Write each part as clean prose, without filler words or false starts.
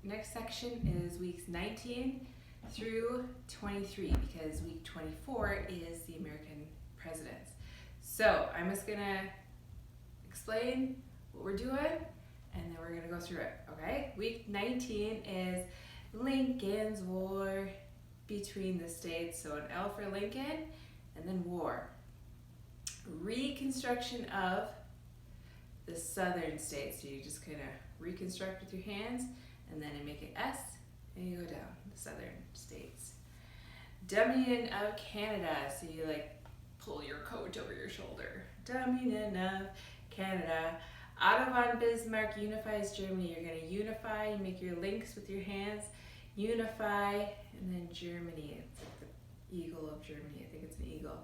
next section is weeks 19 through 23 because week 24 is the American presidents. So I'm just gonna explain what we're doing and then we're gonna go through it, okay? Week 19 is Lincoln's War between the states, so an L for Lincoln, and then war. Reconstruction of the southern states, so you just kind of reconstruct with your hands and then you make it S and you go down the southern states. Dominion of Canada, so you like pull your coat over your shoulder. Dominion of Canada. Otto von Bismarck unifies Germany. You're going to unify, you make your links with your hands, unify, and then Germany. It's like the eagle of Germany. I think it's an eagle.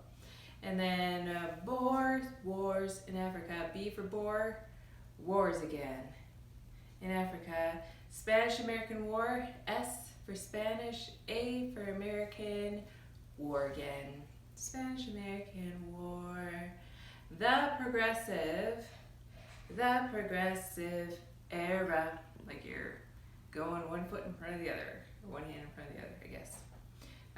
And then Boers, wars in Africa. B for Boer, wars again in Africa. Spanish-American War, S for Spanish, A for American, war again. Spanish-American War. The progressive era, like you're going one foot in front of the other, or one hand in front of the other, I guess.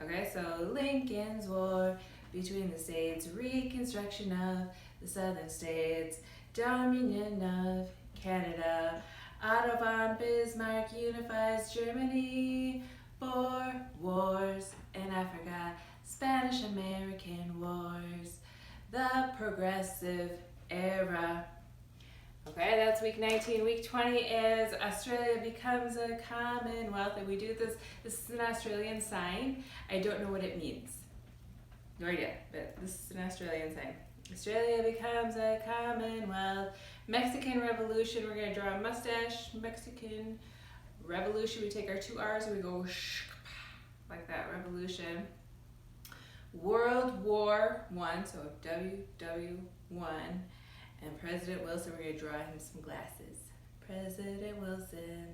Okay, so Lincoln's War between the states, reconstruction of the southern states, dominion of Canada, Otto von Bismarck unifies Germany, Boer wars in Africa, Spanish-American Wars, the progressive era. Okay, that's week 19. Week 20 is Australia becomes a commonwealth, and we do this. This is an Australian sign. I don't know what it means. No idea, but this is an Australian sign. Australia becomes a commonwealth. Mexican Revolution, we're going to draw a mustache. Mexican Revolution, we take our two R's and we go like that, revolution. World War I, so WW1. And President Wilson, we're going to draw him some glasses. President Wilson.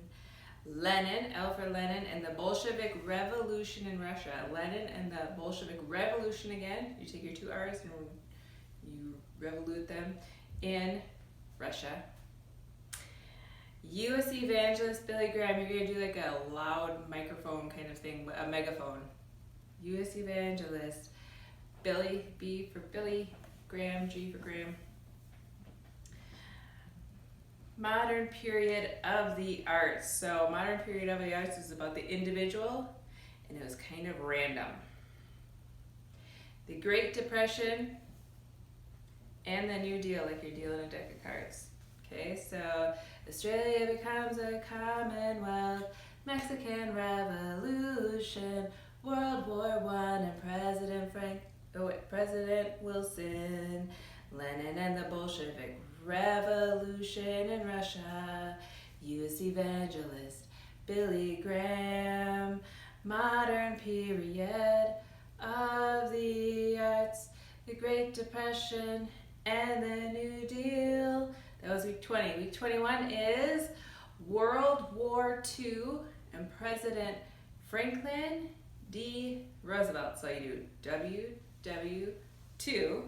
Lenin, L for Lenin, and the Bolshevik Revolution in Russia. Lenin and the Bolshevik Revolution again. You take your two R's and you revolute them in Russia. U.S. evangelist Billy Graham, you're going to do like a loud microphone kind of thing, a megaphone. U.S. evangelist Billy, B for Billy, Graham, G for Graham. Modern period of the arts. So modern period of the arts is about the individual and it was kind of random. The Great Depression and the New Deal, like you're dealing a deck of cards. Okay, so Australia becomes a commonwealth, Mexican Revolution, World War I, and President Wilson, Lenin and the Bolshevik Revolution in Russia, U.S. evangelist Billy Graham, modern period of the arts, the Great Depression and the New Deal. That was week 20. Week 21 is World War II and President Franklin D. Roosevelt. So you do WW2.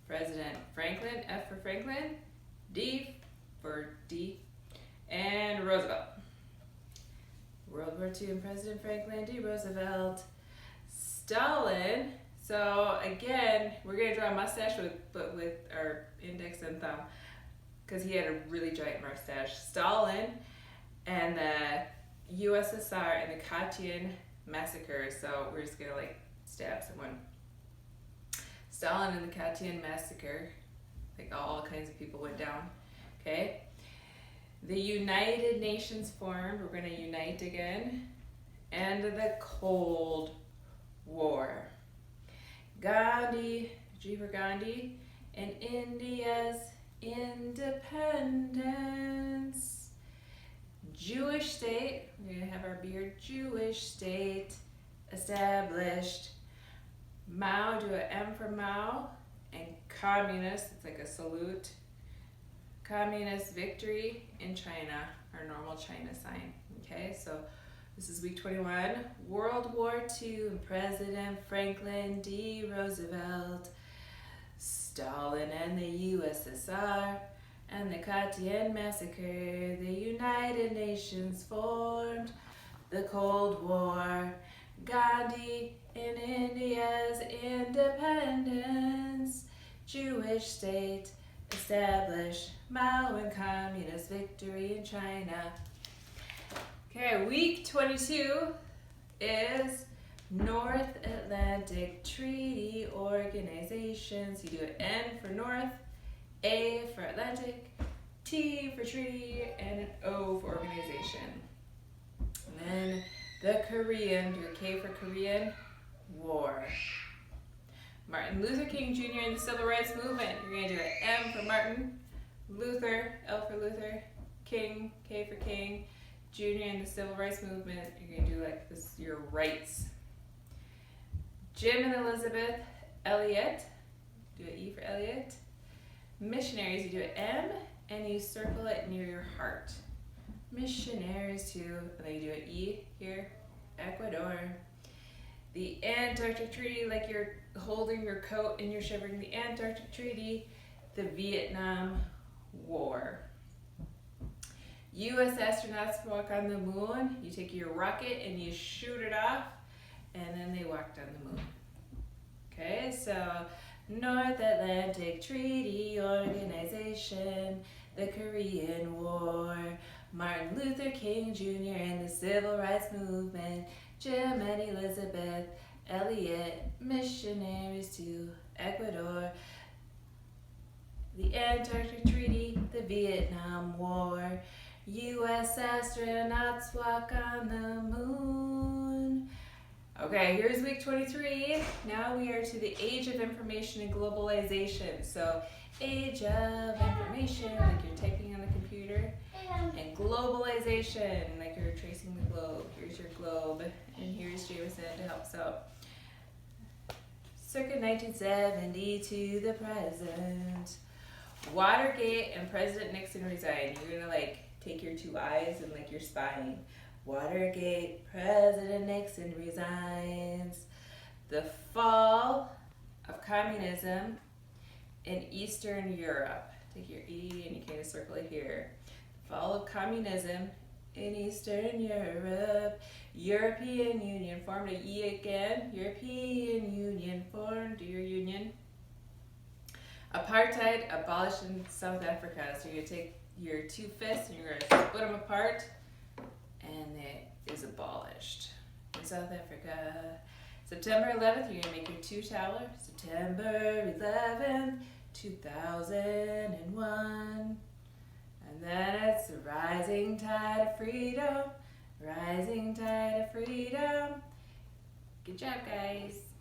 President Franklin, F for Franklin, D for D, and Roosevelt. World War II and President Franklin D. Roosevelt. Stalin, so again, we're going to draw a mustache but with our index and thumb because he had a really giant mustache. Stalin and the USSR and the Katyn massacre, so we're just going to like stab someone. Stalin and the Katyn massacre, like all kinds of people went down, okay? The United Nations formed, we're going to unite again, and the Cold War. Gandhi, G for Gandhi, and India's independence. Jewish state, we're going to have our beard, Jewish state established. Mao, do an M for Mao, and communist, it's like a salute. Communist victory in China, our normal China sign. Okay, so this is week 21. World War II and President Franklin D. Roosevelt, Stalin and the USSR, and the Katian Massacre. The United Nations formed. The Cold War. Gandhi in India's independence. Jewish state established. Mao and communist victory in China. Okay, week 22 is North Atlantic Treaty Organization. So you do an N for North, A for Atlantic, T for treaty, and an O for organization. And then the Korean, do a K for Korean, War. Martin Luther King Jr. and the Civil Rights Movement. You're going to do an M for Martin, Luther, L for Luther, King, K for King, Jr. and the Civil Rights Movement. You're going to do like this, your rights. Jim and Elizabeth Elliot. Do an E for Elliot. Missionaries, you do an M and you circle it near your heart. Missionaries too, and then you do an E here, Ecuador. The Antarctic Treaty, like you're holding your coat and you're shivering. The Antarctic Treaty, the Vietnam War. U.S. astronauts walk on the moon. You take your rocket and you shoot it off, and then they walked on the moon. Okay, so North Atlantic Treaty Organization, the Korean War, Martin Luther King Jr. and the Civil Rights Movement, Jim and Elizabeth Elliot, missionaries to Ecuador, the Antarctic Treaty, the Vietnam War, U.S. astronauts walk on the moon. Okay, here's week 23. Now we are to the age of information and globalization. So age of information, like you're typing on the computer, and globalization, like you're tracing the globe. Here's your globe, and here's Jameson to help us out. Circa 1970 to the present. Watergate and President Nixon resign. You're gonna like take your two eyes and like you're spying. Watergate, President Nixon resigns. The fall of communism in Eastern Europe. Take your E and you kind of circle it here. The fall of communism in Eastern Europe. European Union formed. A E again. European Union formed. Do your union. Apartheid abolished in South Africa. So you're going to take your two fists and you're going to split them apart, and it is abolished in South Africa. September 11th, you're going to make your two tower. September 11th, 2001. And then it's the rising tide of freedom. Rising tide of freedom. Good job, guys.